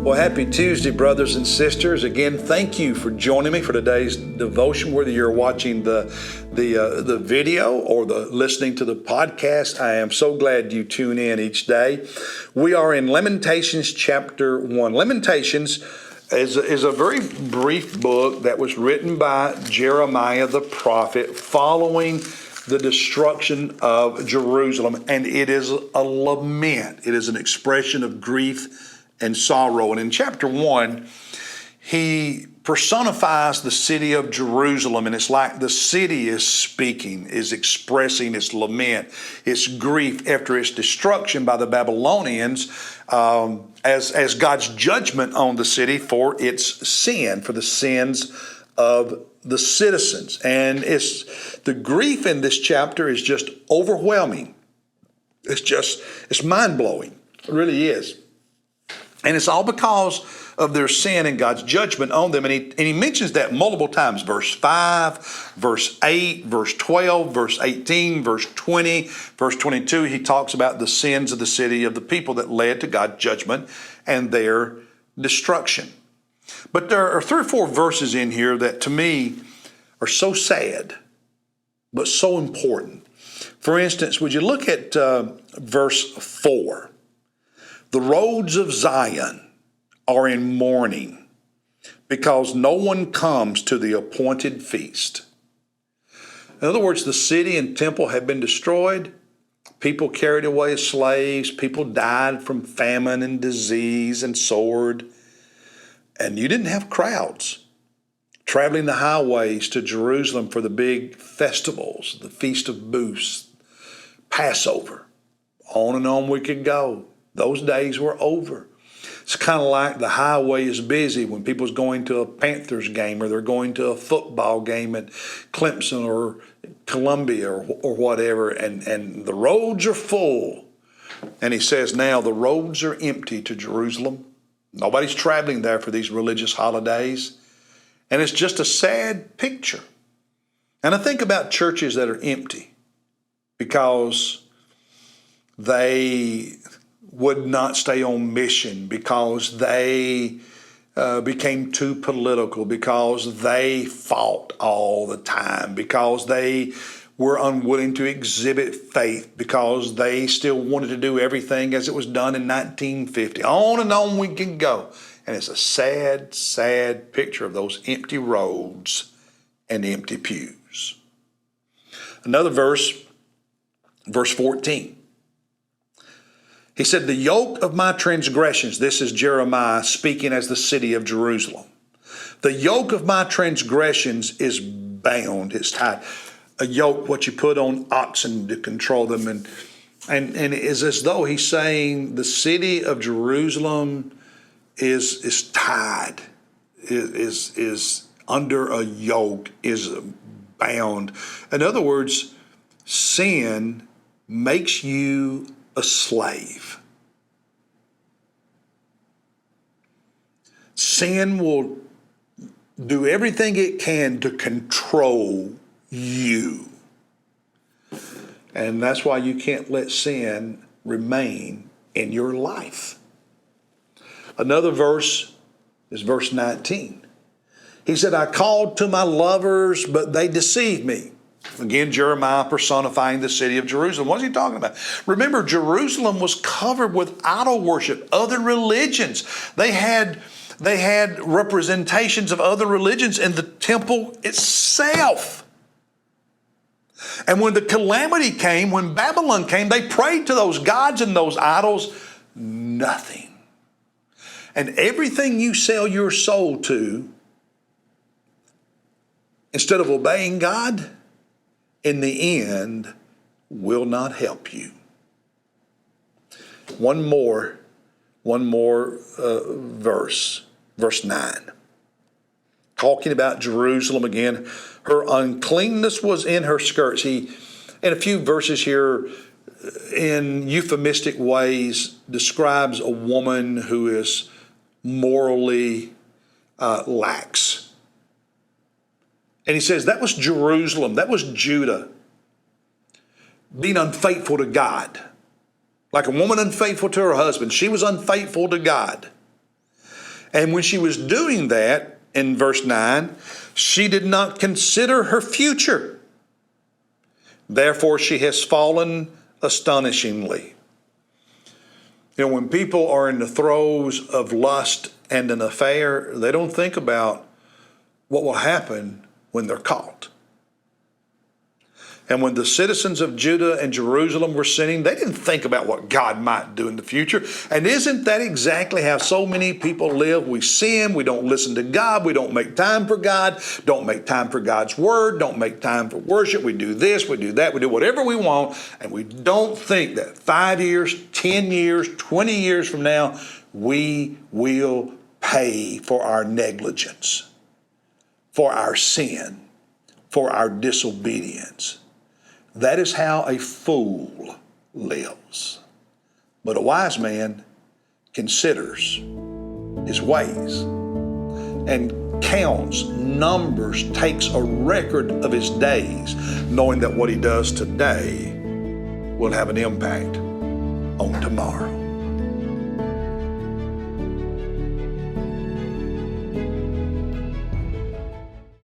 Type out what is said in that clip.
Well, happy Tuesday, brothers and sisters. Again, thank you for joining me for today's devotion. Whether you're watching the video or listening to the podcast, I am so glad you tune in each day. We are in Lamentations chapter 1. Lamentations is a very brief book that was written by Jeremiah the prophet following the destruction of Jerusalem, and it is a lament. It is an expression of grief and sorrow. And in chapter 1, he personifies the city of Jerusalem, and it's like the city is speaking, is expressing its lament, its grief after its destruction by the Babylonians, as God's judgment on the city for its sin, for the sins of the citizens. And the grief in this chapter is just overwhelming. It's mind-blowing. It really is. And it's all because of their sin and God's judgment on them. And he mentions that multiple times. Verse 5, verse 8, verse 12, verse 18, verse 20, verse 22. He talks about the sins of the city, of the people that led to God's judgment and their destruction. But there are 3 or 4 verses in here that to me are so sad, but so important. For instance, would you look at verse 4? The roads of Zion are in mourning because no one comes to the appointed feast. In other words, the city and temple have been destroyed. People carried away as slaves. People died from famine and disease and sword. And you didn't have crowds traveling the highways to Jerusalem for the big festivals, the Feast of Booths, Passover. On and on we could go. Those days were over. It's kind of like the highway is busy when people's going to a Panthers game or they're going to a football game at Clemson or Columbia or whatever, and the roads are full. And he says now the roads are empty to Jerusalem. Nobody's traveling there for these religious holidays. And it's just a sad picture. And I think about churches that are empty because they would not stay on mission, because they became too political, because they fought all the time, because they were unwilling to exhibit faith, because they still wanted to do everything as it was done in 1950. On and on we can go. And it's a sad, sad picture of those empty roads and empty pews. Another verse, verse 14. He said, the yoke of my transgressions, this is Jeremiah speaking as the city of Jerusalem. The yoke of my transgressions is bound, it's tied. A yoke, what you put on oxen to control them. And it is as though he's saying the city of Jerusalem is tied, is under a yoke, is bound. In other words, sin makes you a slave. Sin will do everything it can to control you. And that's why you can't let sin remain in your life. Another verse is verse 19. He said, I called to my lovers, but they deceived me. Again, Jeremiah personifying the city of Jerusalem. What is he talking about? Remember, Jerusalem was covered with idol worship, other religions. They had representations of other religions in the temple itself. And when the calamity came, when Babylon came, they prayed to those gods and those idols. Nothing. And everything you sell your soul to, instead of obeying God, in the end, will not help you. One more verse, verse 9. Talking about Jerusalem again, her uncleanness was in her skirts. He, in a few verses here, in euphemistic ways, describes a woman who is morally lax. And he says that was Jerusalem, that was Judah, being unfaithful to God. Like a woman unfaithful to her husband, she was unfaithful to God. And when she was doing that, in verse 9, she did not consider her future. Therefore, she has fallen astonishingly. You know, when people are in the throes of lust and an affair, they don't think about what will happen when they're caught. And when the citizens of Judah and Jerusalem were sinning, they didn't think about what God might do in the future. And isn't that exactly how so many people live? We sin, we don't listen to God, we don't make time for God, don't make time for God's word, don't make time for worship. We do this, we do that, we do whatever we want, and we don't think that 5 years, 10 years, 20 years from now, we will pay for our negligence, for our sin, for our disobedience. That is how a fool lives. But a wise man considers his ways and counts, numbers, takes a record of his days, knowing that what he does today will have an impact on tomorrow.